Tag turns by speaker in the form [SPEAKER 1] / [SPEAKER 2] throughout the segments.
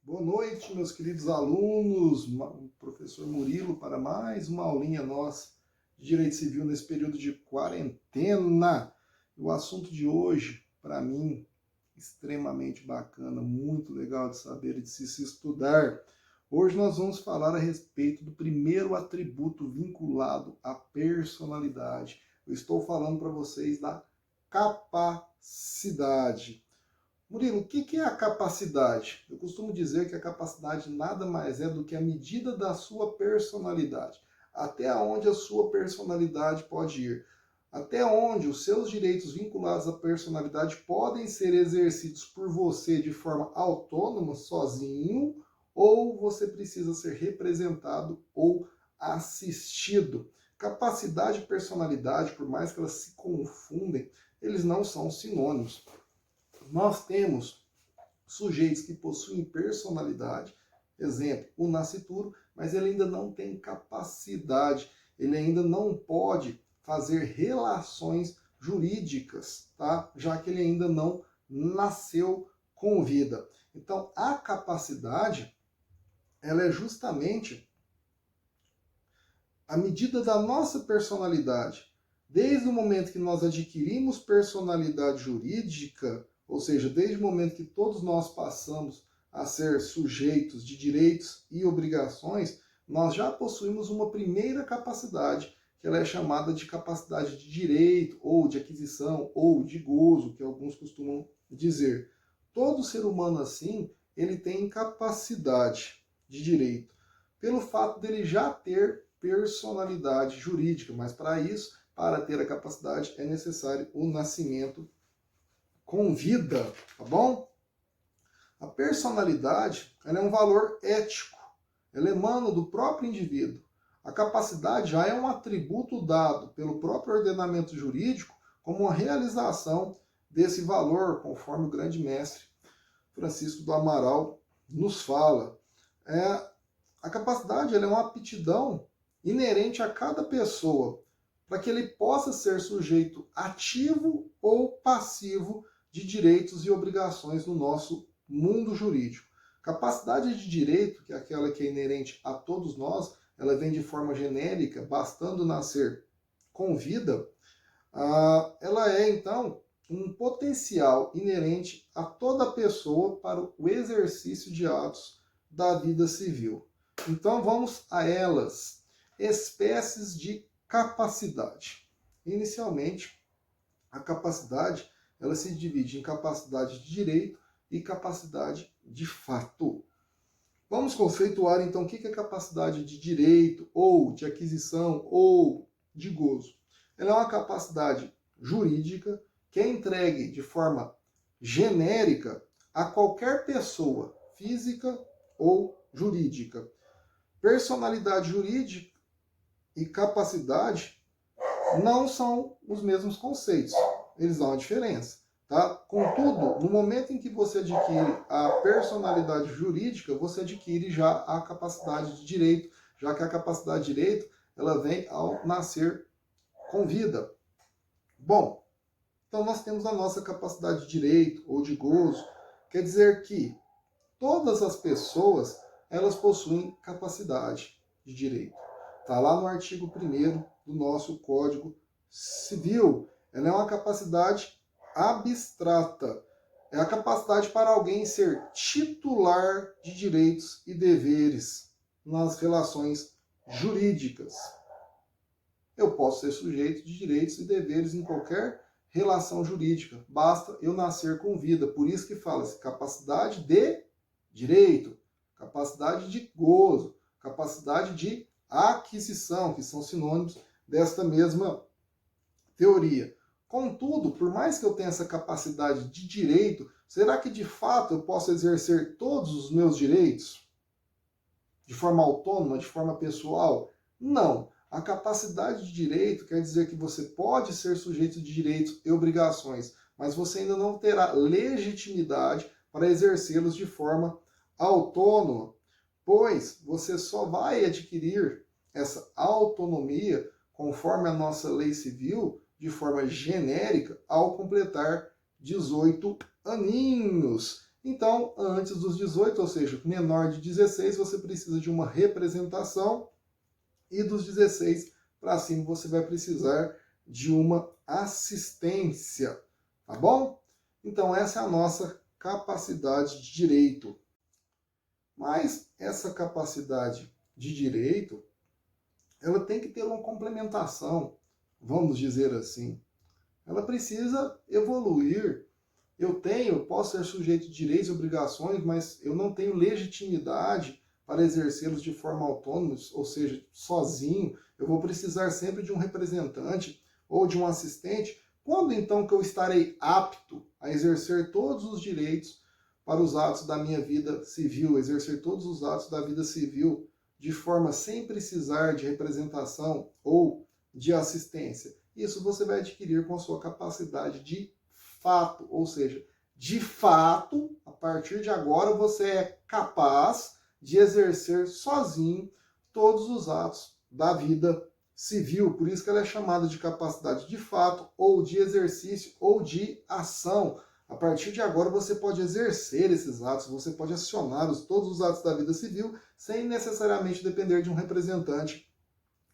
[SPEAKER 1] Boa noite, meus queridos alunos. Professor Murilo para mais uma aulinha nossa de Direito Civil nesse período de quarentena. O assunto de hoje, para mim, extremamente bacana, muito legal de saber e de se estudar. Hoje nós vamos falar a respeito do primeiro atributo vinculado à personalidade. Eu estou falando para vocês da capacidade. Murilo, o que é a capacidade? Eu costumo dizer que a capacidade nada mais é do que a medida da sua personalidade. Até onde a sua personalidade pode ir. Até onde os seus direitos vinculados à personalidade podem ser exercidos por você de forma autônoma, sozinho, ou você precisa ser representado ou assistido. Capacidade e personalidade, por mais que elas se confundem, eles não são sinônimos. Nós temos sujeitos que possuem personalidade, exemplo, o nascituro, mas ele ainda não tem capacidade, ele ainda não pode fazer relações jurídicas, tá? Já que ele ainda não nasceu com vida. Então, a capacidade, ela é justamente a medida da nossa personalidade. Desde o momento que nós adquirimos personalidade jurídica, ou seja, desde o momento que todos nós passamos a ser sujeitos de direitos e obrigações, nós já possuímos uma primeira capacidade, que ela é chamada de capacidade de direito, ou de aquisição, ou de gozo, que alguns costumam dizer. Todo ser humano, assim, ele tem capacidade de direito, pelo fato dele já ter personalidade jurídica, mas para isso, para ter a capacidade, é necessário o nascimento com vida, tá bom? A personalidade, ela é um valor ético, ela emana do próprio indivíduo. A capacidade já é um atributo dado pelo próprio ordenamento jurídico como uma realização desse valor, conforme o grande mestre Francisco do Amaral nos fala. A capacidade ela é uma aptidão inerente a cada pessoa, para que ele possa ser sujeito ativo ou passivo de direitos e obrigações no nosso mundo jurídico. Capacidade de direito, que é aquela que é inerente a todos nós, ela vem de forma genérica, bastando nascer com vida, ela é, então, um potencial inerente a toda pessoa para o exercício de atos da vida civil. Então, vamos a elas. Espécies de capacidade. Inicialmente, a capacidade ela se divide em capacidade de direito e capacidade de fato. Vamos conceituar então o que é capacidade de direito, ou de aquisição, ou de gozo. Ela é uma capacidade jurídica que é entregue de forma genérica a qualquer pessoa, física ou jurídica. Personalidade jurídica e capacidade não são os mesmos conceitos, eles dão uma diferença. Tá? Contudo, no momento em que você adquire a personalidade jurídica, você adquire já a capacidade de direito, já que a capacidade de direito ela vem ao nascer com vida. Bom, então nós temos a nossa capacidade de direito ou de gozo, quer dizer que todas as pessoas elas possuem capacidade de direito. Está lá no artigo 1º do nosso Código Civil. Ela é uma capacidade abstrata. É a capacidade para alguém ser titular de direitos e deveres nas relações jurídicas. Eu posso ser sujeito de direitos e deveres em qualquer relação jurídica. Basta eu nascer com vida. Por isso que fala-se capacidade de direito, capacidade de gozo, capacidade de aquisição, que são sinônimos desta mesma teoria. Contudo, por mais que eu tenha essa capacidade de direito, será que de fato eu posso exercer todos os meus direitos de forma autônoma, de forma pessoal? Não. A capacidade de direito quer dizer que você pode ser sujeito de direitos e obrigações, mas você ainda não terá legitimidade para exercê-los de forma autônoma, pois você só vai adquirir essa autonomia, conforme a nossa lei civil, de forma genérica, ao completar 18 aninhos. Então, antes dos 18, ou seja, menor de 16, você precisa de uma representação, e dos 16 para cima você vai precisar de uma assistência, tá bom? Então, essa é a nossa capacidade de direito. Mas essa capacidade de direito, ela tem que ter uma complementação, vamos dizer assim. Ela precisa evoluir. Eu posso ser sujeito de direitos e obrigações, mas eu não tenho legitimidade para exercê-los de forma autônoma, ou seja, sozinho. Eu vou precisar sempre de um representante ou de um assistente. Quando então que eu estarei apto a exercer todos os direitos para os atos da minha vida civil, exercer todos os atos da vida civil de forma sem precisar de representação ou de assistência? Isso você vai adquirir com a sua capacidade de fato, ou seja, de fato, a partir de agora você é capaz de exercer sozinho todos os atos da vida civil. Por isso que ela é chamada de capacidade de fato, ou de exercício, ou de ação. A partir de agora você pode exercer esses atos, você pode acionar todos os atos da vida civil sem necessariamente depender de um representante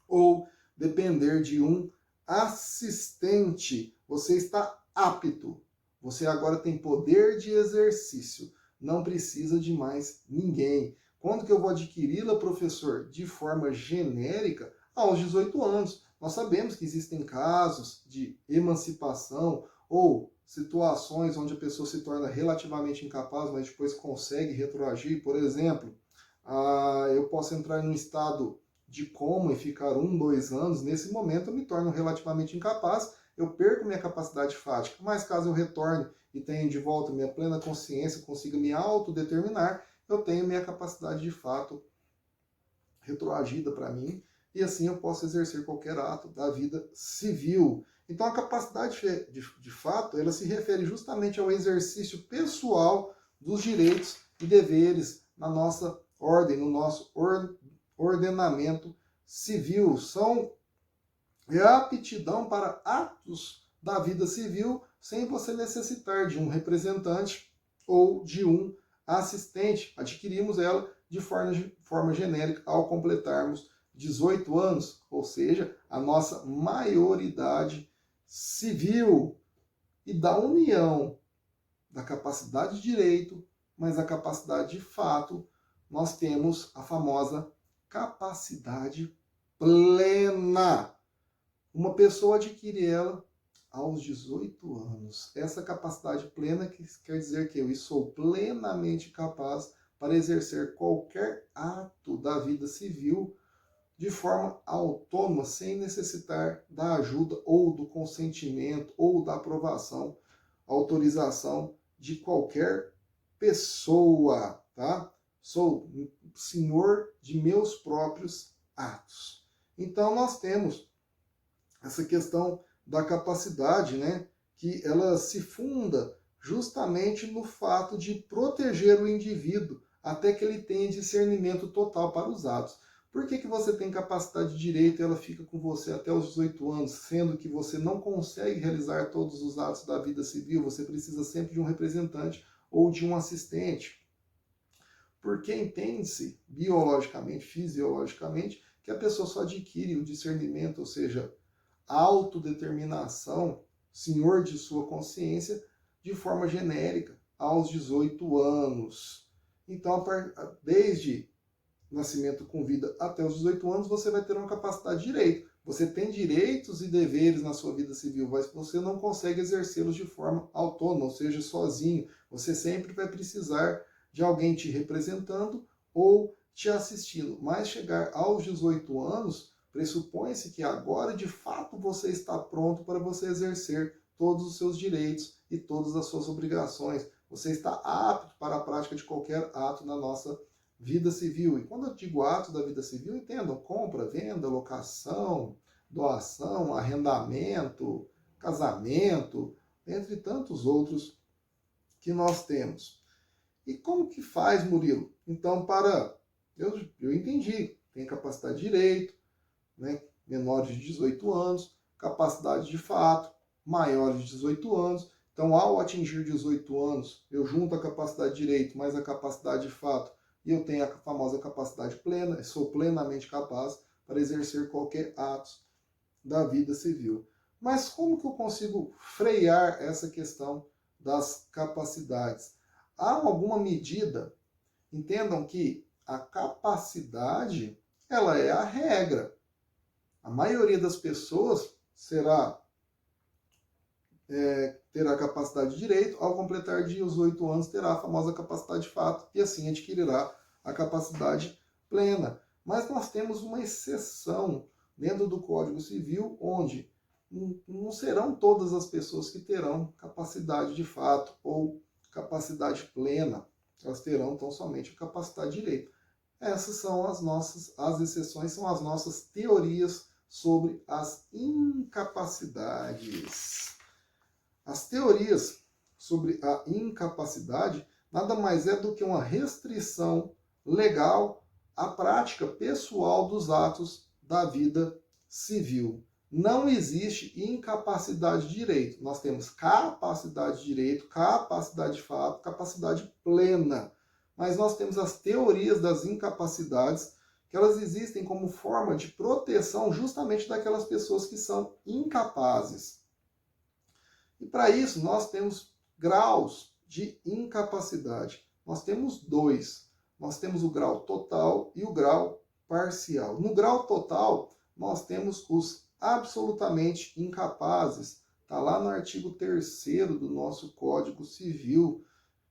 [SPEAKER 1] ou depender de um assistente. Você está apto. Você agora tem poder de exercício. Não precisa de mais ninguém. Quando que eu vou adquiri-la, professor? De forma genérica, aos 18 anos. Nós sabemos que existem casos de emancipação ou situações onde a pessoa se torna relativamente incapaz, mas depois consegue retroagir. Por exemplo, eu posso entrar em um estado de coma e ficar 1, 2 anos. Nesse momento eu me torno relativamente incapaz, eu perco minha capacidade fática. Mas caso eu retorne e tenha de volta minha plena consciência, consiga me autodeterminar, eu tenho minha capacidade de fato retroagida para mim, e assim eu posso exercer qualquer ato da vida civil. Então a capacidade de fato, ela se refere justamente ao exercício pessoal dos direitos e deveres na nossa ordem, no nosso ordenamento civil. São a aptidão para atos da vida civil sem você necessitar de um representante ou de um assistente. Adquirimos ela de forma genérica ao completarmos 18 anos, ou seja, a nossa maioridade civil. E da união da capacidade de direito, mas a capacidade de fato, nós temos a famosa capacidade plena. Uma pessoa adquire ela aos 18 anos. Essa capacidade plena quer dizer que eu sou plenamente capaz para exercer qualquer ato da vida civil de forma autônoma, sem necessitar da ajuda ou do consentimento ou da aprovação, autorização de qualquer pessoa, tá? Sou senhor de meus próprios atos. Então nós temos essa questão da capacidade, né, que ela se funda justamente no fato de proteger o indivíduo até que ele tenha discernimento total para os atos. Por que você tem capacidade de direito e ela fica com você até os 18 anos, sendo que você não consegue realizar todos os atos da vida civil? Você precisa sempre de um representante ou de um assistente. Porque entende-se biologicamente, fisiologicamente, que a pessoa só adquire o discernimento, ou seja, autodeterminação, senhor de sua consciência, de forma genérica, aos 18 anos. Então, desde nascimento com vida até os 18 anos, você vai ter uma capacidade de direito. Você tem direitos e deveres na sua vida civil, mas você não consegue exercê-los de forma autônoma, ou seja, sozinho. Você sempre vai precisar de alguém te representando ou te assistindo. Mas chegar aos 18 anos, pressupõe-se que agora, de fato, você está pronto para você exercer todos os seus direitos e todas as suas obrigações. Você está apto para a prática de qualquer ato na nossa vida civil. E quando eu digo atos da vida civil, entendam compra, venda, locação, doação, arrendamento, casamento, entre tantos outros que nós temos. E como que faz, Murilo? Então, eu entendi, tem capacidade de direito, né, menores de 18 anos, capacidade de fato, maiores de 18 anos, Então, ao atingir 18 anos, eu junto a capacidade de direito mais a capacidade de fato e eu tenho a famosa capacidade plena, sou plenamente capaz para exercer qualquer ato da vida civil. Mas como que eu consigo frear essa questão das capacidades? Há alguma medida? Entendam que a capacidade, ela é a regra. A maioria das pessoas terá capacidade de direito, ao completar 18 anos terá a famosa capacidade de fato e assim adquirirá a capacidade plena. Mas nós temos uma exceção dentro do Código Civil, onde não serão todas as pessoas que terão capacidade de fato ou capacidade plena. Elas terão tão somente a capacidade de direito. Essas são as exceções, são as nossas teorias sobre as incapacidades. As teorias sobre a incapacidade nada mais é do que uma restrição legal à prática pessoal dos atos da vida civil. Não existe incapacidade de direito. Nós temos capacidade de direito, capacidade de fato, capacidade plena. Mas nós temos as teorias das incapacidades, que elas existem como forma de proteção justamente daquelas pessoas que são incapazes. E para isso nós temos graus de incapacidade. Nós temos dois. Nós temos o grau total e o grau parcial. No grau total, nós temos os absolutamente incapazes. Está lá no artigo 3º do nosso Código Civil.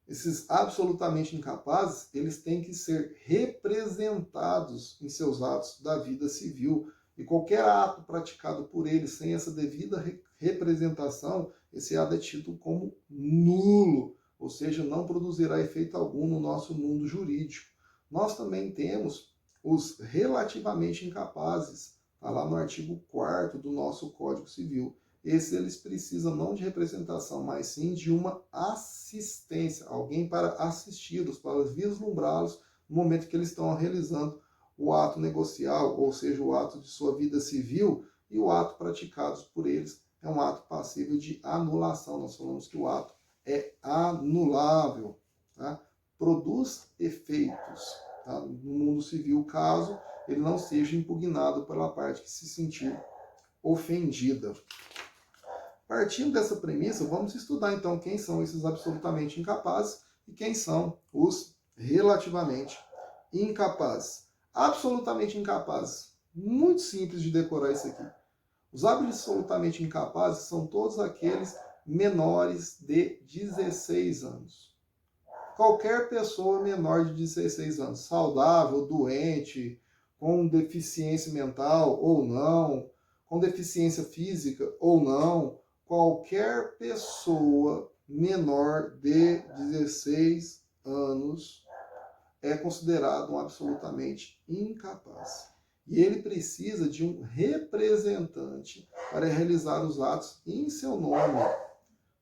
[SPEAKER 1] Esses absolutamente incapazes, eles têm que ser representados em seus atos da vida civil. E qualquer ato praticado por eles sem essa devida representação, esse ato é tido como nulo, ou seja, não produzirá efeito algum no nosso mundo jurídico. Nós também temos os relativamente incapazes, está lá no artigo 4º do nosso Código Civil. Esses eles precisam não de representação, mas sim de uma assistência, alguém para assisti-los, para vislumbrá-los no momento que eles estão realizando o ato negocial, ou seja, o ato de sua vida civil, e o ato praticado por eles é um ato passível de anulação. Nós falamos que o ato é anulável, tá? Produz efeitos, tá? No mundo civil, caso ele não seja impugnado pela parte que se sentir ofendida. Partindo dessa premissa, vamos estudar então quem são esses absolutamente incapazes e quem são os relativamente incapazes. Absolutamente incapazes. Muito simples de decorar isso aqui. Os absolutamente incapazes são todos aqueles menores de 16 anos. Qualquer pessoa menor de 16 anos, saudável, doente, com deficiência mental ou não, com deficiência física ou não, qualquer pessoa menor de 16 anos é considerado um absolutamente incapaz. E ele precisa de um representante para realizar os atos em seu nome.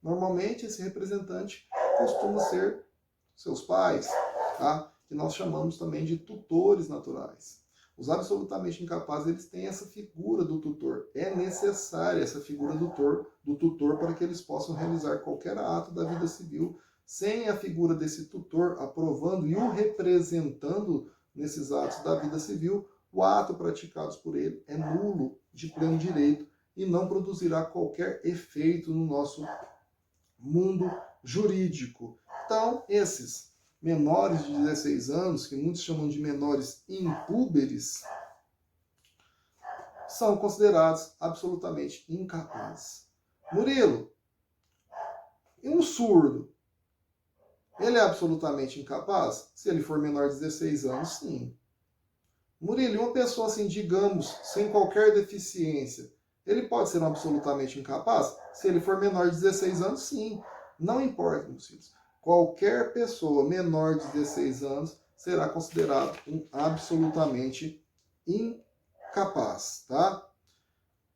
[SPEAKER 1] Normalmente, esse representante costuma ser seus pais, tá? Que nós chamamos também de tutores naturais. Os absolutamente incapazes, eles têm essa figura do tutor. É necessária essa figura do tutor para que eles possam realizar qualquer ato da vida civil. Sem a figura desse tutor aprovando e o representando nesses atos da vida civil, o ato praticado por ele é nulo, de pleno direito, e não produzirá qualquer efeito no nosso mundo jurídico. Então, esses menores de 16 anos, que muitos chamam de menores impúberes, são considerados absolutamente incapazes. Murilo, e um surdo? Ele é absolutamente incapaz? Se ele for menor de 16 anos, sim. Murilo, e uma pessoa assim, digamos, sem qualquer deficiência, ele pode ser um absolutamente incapaz? Se ele for menor de 16 anos, sim. Não importa, meus filhos. Qualquer pessoa menor de 16 anos será considerado um absolutamente incapaz, tá?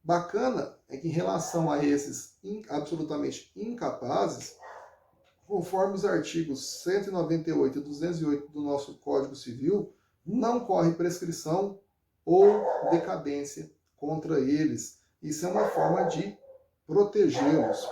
[SPEAKER 1] Bacana é que em relação a esses absolutamente incapazes, conforme os artigos 198 e 208 do nosso Código Civil, não corre prescrição ou decadência contra eles. Isso é uma forma de protegê-los.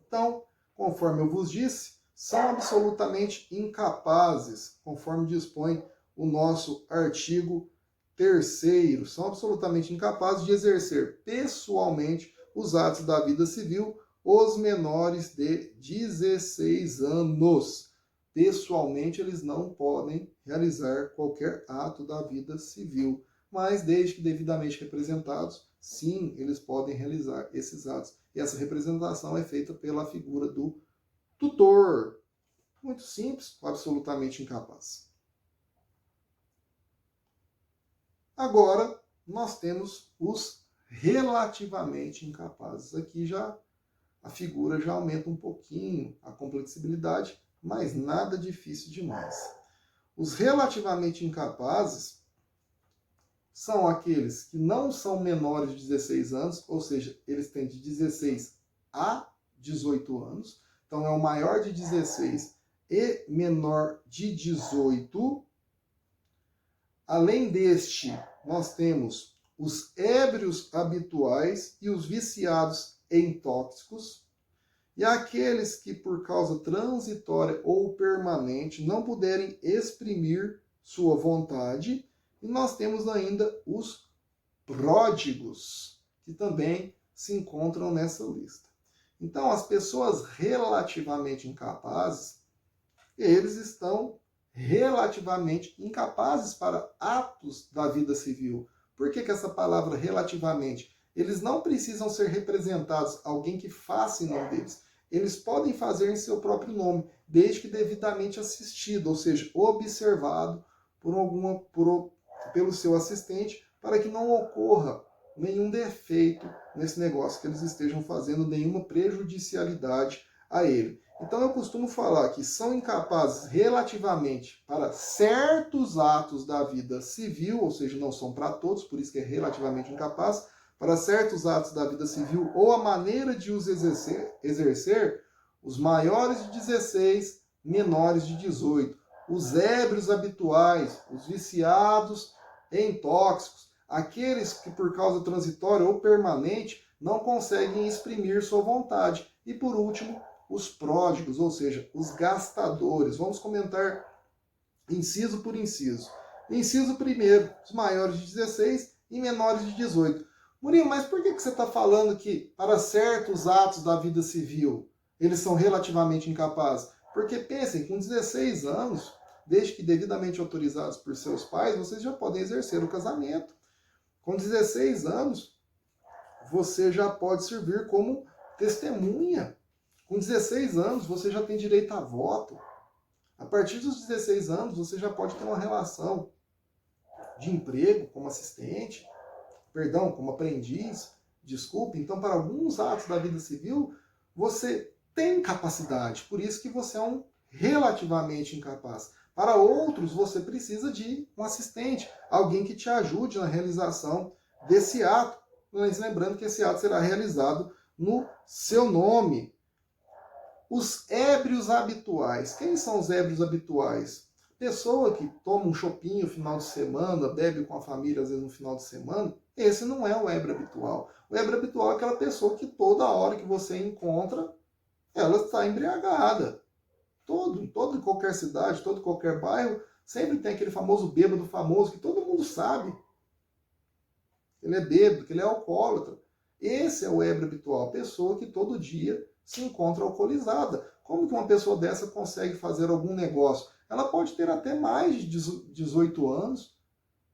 [SPEAKER 1] Então, conforme eu vos disse, são absolutamente incapazes, conforme dispõe o nosso artigo 3º, são absolutamente incapazes de exercer pessoalmente os atos da vida civil os menores de 16 anos. Pessoalmente, eles não podem realizar qualquer ato da vida civil, mas desde que devidamente representados, sim, eles podem realizar esses atos. E essa representação é feita pela figura do tutor. Muito simples, absolutamente incapaz. Agora, nós temos os relativamente incapazes. Aqui já a figura já aumenta um pouquinho a complexibilidade, mas nada difícil demais. Os relativamente incapazes são aqueles que não são menores de 16 anos, ou seja, eles têm de 16 a 18 anos. Então, é o maior de 16 e menor de 18. Além deste, nós temos os ébrios habituais e os viciados em tóxicos, e aqueles que, por causa transitória ou permanente, não puderem exprimir sua vontade. E nós temos ainda os pródigos, que também se encontram nessa lista. Então, as pessoas relativamente incapazes, eles estão relativamente incapazes para atos da vida civil. Por que essa palavra relativamente? Eles não precisam ser representados, alguém que faça em nome deles. Eles podem fazer em seu próprio nome, desde que devidamente assistido, ou seja, observado pelo seu assistente, para que não ocorra nenhum defeito nesse negócio que eles estejam fazendo, nenhuma prejudicialidade a ele. Então eu costumo falar que são incapazes relativamente para certos atos da vida civil, ou seja, não são para todos, por isso que é relativamente incapaz, para certos atos da vida civil ou a maneira de os exercer, os maiores de 16, menores de 18, os ébrios habituais, os viciados em tóxicos, aqueles que por causa transitória ou permanente não conseguem exprimir sua vontade. E por último, os pródigos, ou seja, os gastadores. Vamos comentar inciso por inciso. Inciso primeiro, os maiores de 16 e menores de 18. Murilo, mas por que você está falando que para certos atos da vida civil eles são relativamente incapazes? Porque pensem, com 16 anos, desde que devidamente autorizados por seus pais, vocês já podem exercer o casamento. Com 16 anos, você já pode servir como testemunha. Com 16 anos, você já tem direito a voto. A partir dos 16 anos, você já pode ter uma relação de emprego como assistente, como aprendiz, desculpe. Então, para alguns atos da vida civil, você tem capacidade, por isso que você é um relativamente incapaz. Para outros, você precisa de um assistente, alguém que te ajude na realização desse ato. Mas lembrando que esse ato será realizado no seu nome. Os ébrios habituais. Quem são os ébrios habituais? Pessoa que toma um chopinho no final de semana, bebe com a família às vezes no final de semana, esse não é o ébrio habitual. O ébrio habitual é aquela pessoa que toda hora que você encontra, ela está embriagada. Todo e qualquer cidade, todo e qualquer bairro, sempre tem aquele famoso bêbado famoso que todo mundo sabe. Ele é bêbado, que ele é alcoólatra. Esse é o ébrio habitual, a pessoa que todo dia se encontra alcoolizada. Como que uma pessoa dessa consegue fazer algum negócio? Ela pode ter até mais de 18 anos,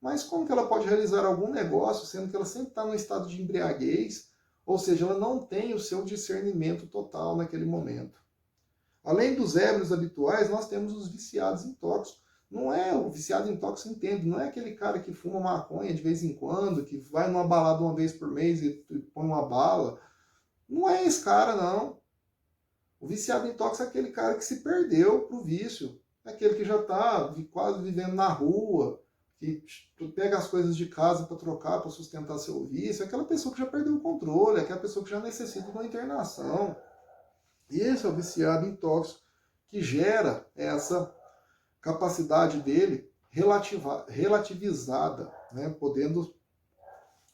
[SPEAKER 1] mas como que ela pode realizar algum negócio, sendo que ela sempre está no estado de embriaguez, ou seja, ela não tem o seu discernimento total naquele momento. Além dos ébrios habituais, nós temos os viciados em tóxicos. Não é o viciado em tóxico, entende? Não é aquele cara que fuma maconha de vez em quando, que vai numa balada uma vez por mês e põe uma bala. Não é esse cara, não. O viciado em tóxico é aquele cara que se perdeu pro vício. É aquele que já está quase vivendo na rua, que pega as coisas de casa para trocar, para sustentar seu vício. É aquela pessoa que já perdeu o controle, é aquela pessoa que já necessita de uma internação. E esse é o viciado em tóxico que gera essa capacidade dele relativizada, né? Podendo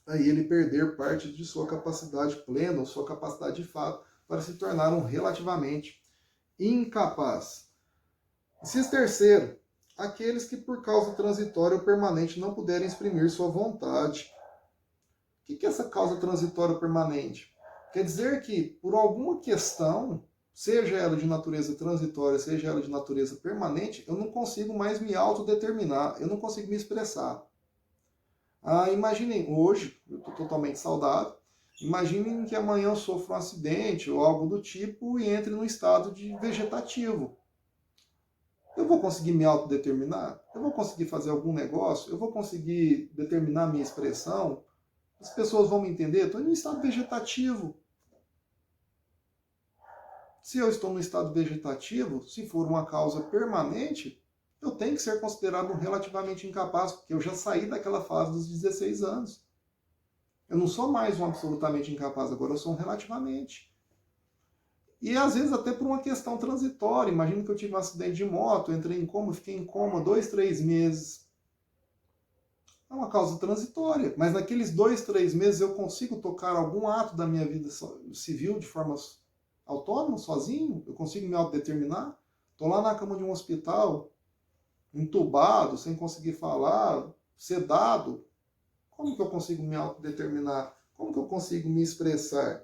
[SPEAKER 1] aí ele perder parte de sua capacidade plena, ou sua capacidade de fato. para se tornar um relativamente incapaz. Inciso terceiro, aqueles que por causa transitória ou permanente não puderem exprimir sua vontade. O que é essa causa transitória ou permanente? Quer dizer que por alguma questão, seja ela de natureza transitória, seja ela de natureza permanente, eu não consigo mais me autodeterminar, eu não consigo me expressar. Imaginem, hoje, eu estou totalmente saudável, imaginem que amanhã eu sofra um acidente ou algo do tipo e entre num estado de vegetativo. Eu vou conseguir me autodeterminar? Eu vou conseguir fazer algum negócio? Eu vou conseguir determinar minha expressão? As pessoas vão me entender? Estou em um estado vegetativo. Se eu estou no estado vegetativo, se for uma causa permanente, eu tenho que ser considerado um relativamente incapaz, porque eu já saí daquela fase dos 16 anos. Eu não sou mais um absolutamente incapaz, agora eu sou um relativamente. E às vezes até por uma questão transitória. Imagina que eu tive um acidente de moto, entrei em coma, fiquei em coma 2, 3 meses. É uma causa transitória, mas naqueles 2, 3 meses eu consigo tocar algum ato da minha vida civil de forma autônoma, sozinho? Eu consigo me autodeterminar? Estou lá na cama de um hospital, entubado, sem conseguir falar, sedado. Como que eu consigo me autodeterminar? Como que eu consigo me expressar?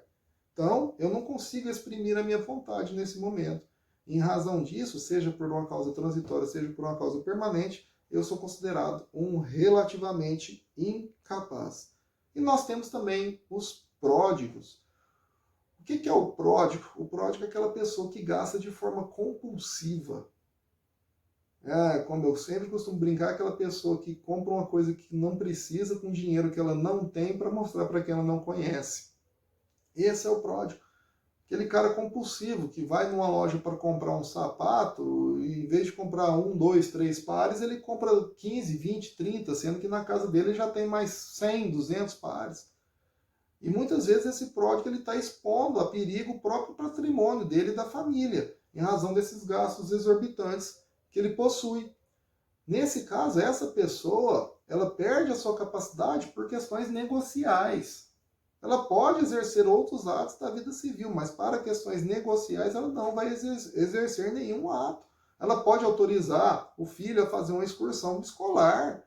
[SPEAKER 1] Então, eu não consigo exprimir a minha vontade nesse momento. Em razão disso, seja por uma causa transitória, seja por uma causa permanente, eu sou considerado um relativamente incapaz. E nós temos também os pródigos. O que é o pródigo? O pródigo é aquela pessoa que gasta de forma compulsiva. Como eu sempre costumo brincar, aquela pessoa que compra uma coisa que não precisa com dinheiro que ela não tem para mostrar para quem ela não conhece. Esse é o pródigo. Aquele cara compulsivo que vai numa loja para comprar um sapato e em vez de comprar 1, 2, 3 pares, ele compra 15, 20, 30, sendo que na casa dele já tem mais 100, 200 pares. E muitas vezes esse pródigo está expondo a perigo o próprio patrimônio dele e da família, em razão desses gastos exorbitantes que ele possui. Nesse caso, essa pessoa ela perde a sua capacidade por questões negociais. Ela pode exercer outros atos da vida civil, mas para questões negociais ela não vai exercer nenhum ato. Ela pode autorizar o filho a fazer uma excursão escolar.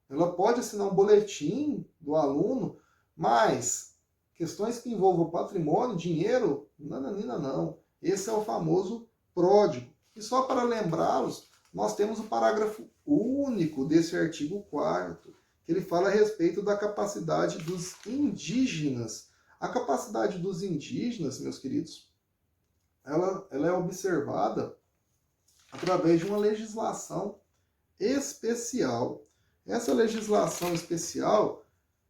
[SPEAKER 1] Ela pode assinar um boletim do aluno, mas questões que envolvam patrimônio, dinheiro, nananina não. Esse é o famoso pródigo. E só para lembrá-los, nós temos o parágrafo único desse artigo 4º, que ele fala a respeito da capacidade dos indígenas. A capacidade dos indígenas, meus queridos, ela é observada através de uma legislação especial. Essa legislação especial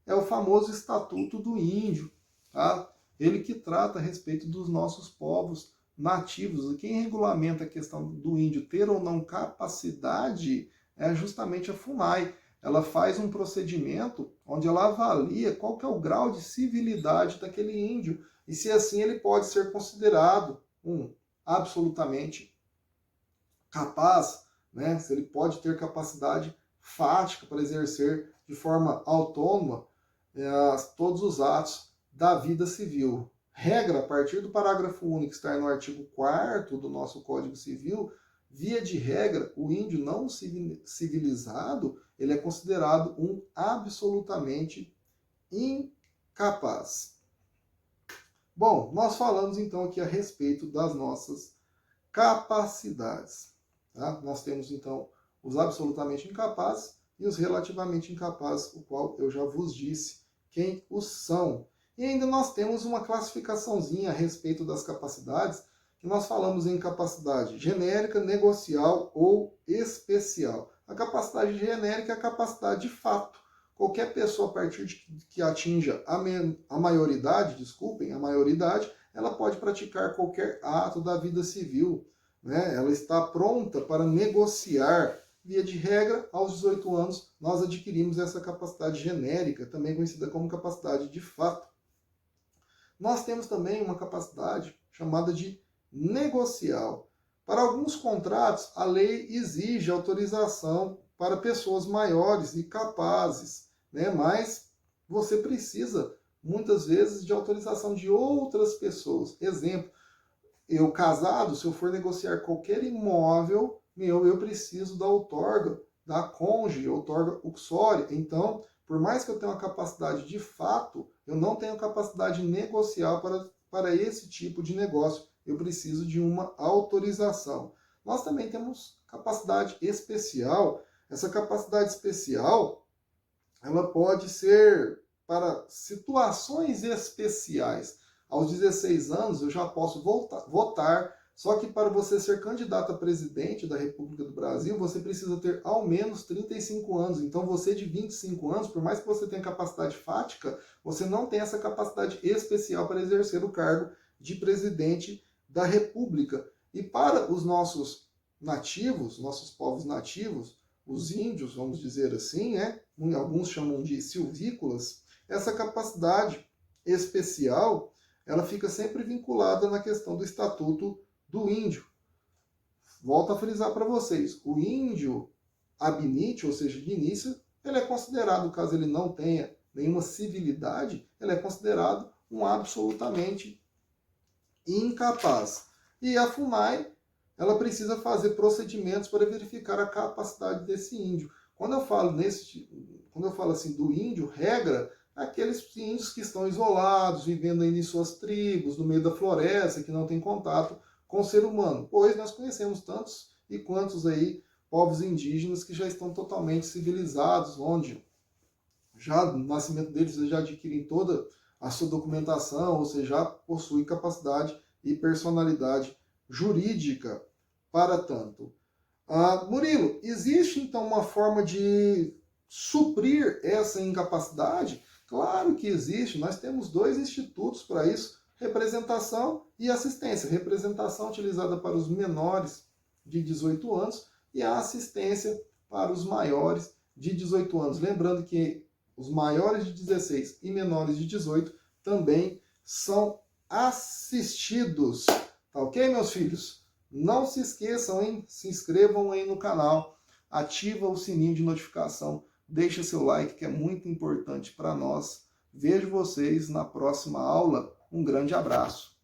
[SPEAKER 1] é o famoso Estatuto do Índio, tá? Ele que trata a respeito dos nossos povos nativos. Quem regulamenta a questão do índio ter ou não capacidade é justamente a FUNAI. Ela faz um procedimento onde ela avalia qual que é o grau de civilidade daquele índio e se assim ele pode ser considerado um absolutamente capaz, né? Se ele pode ter capacidade fática para exercer de forma autônoma todos os atos da vida civil. Regra, a partir do parágrafo único que está no artigo 4º do nosso Código Civil, via de regra, o índio não civilizado, ele é considerado um absolutamente incapaz. Bom, nós falamos então aqui a respeito das nossas capacidades. Tá? Nós temos então os absolutamente incapazes e os relativamente incapazes, o qual eu já vos disse quem os são. E ainda nós temos uma classificaçãozinha a respeito das capacidades, que nós falamos em capacidade genérica, negocial ou especial. A capacidade genérica é a capacidade de fato. Qualquer pessoa, a partir de que atinja a maioridade, ela pode praticar qualquer ato da vida civil. Né? Ela está pronta para negociar. Via de regra, aos 18 anos, nós adquirimos essa capacidade genérica, também conhecida como capacidade de fato. Nós temos também uma capacidade chamada de negocial. Para alguns contratos, a lei exige autorização para pessoas maiores e capazes, né? Mas você precisa muitas vezes de autorização de outras pessoas. Exemplo, eu casado, se eu for negociar qualquer imóvel meu, eu preciso da outorga da cônjuge, outorga uxória. Então, por mais que eu tenha uma capacidade de fato, eu não tenho capacidade negocial para esse tipo de negócio. Eu preciso de uma autorização. Nós também temos capacidade especial. Essa capacidade especial, ela pode ser para situações especiais. Aos 16 anos eu já posso votar, só que para você ser candidato a presidente da República do Brasil, você precisa ter ao menos 35 anos. Então você de 25 anos, por mais que você tenha capacidade fática, você não tem essa capacidade especial para exercer o cargo de presidente da República. E para os nossos nativos, nossos povos nativos, os índios, vamos dizer assim, né? Alguns chamam de silvícolas, essa capacidade especial, ela fica sempre vinculada na questão do Estatuto do Índio. Volto a frisar para vocês, o índio ab initio, ou seja, de início, ele é considerado, caso ele não tenha nenhuma civilidade, ele é considerado um absolutamente incapaz. E a FUNAI, ela precisa fazer procedimentos para verificar a capacidade desse índio. Quando eu falo assim do índio, regra, aqueles índios que estão isolados, vivendo aí em suas tribos, no meio da floresta, que não tem contato com o ser humano. Pois nós conhecemos tantos e quantos aí povos indígenas que já estão totalmente civilizados, onde já no nascimento deles eles já adquirem toda a sua documentação, ou seja, já possuem capacidade e personalidade jurídica para tanto. Murilo, existe então uma forma de suprir essa incapacidade? Claro que existe, nós temos 2 institutos para isso, representação e assistência. Representação utilizada para os menores de 18 anos e a assistência para os maiores de 18 anos. Lembrando que os maiores de 16 e menores de 18 também são assistidos. Tá ok, meus filhos? Não se esqueçam, hein? Se inscrevam aí no canal, ativa o sininho de notificação, deixa seu like que é muito importante para nós. Vejo vocês na próxima aula. Um grande abraço.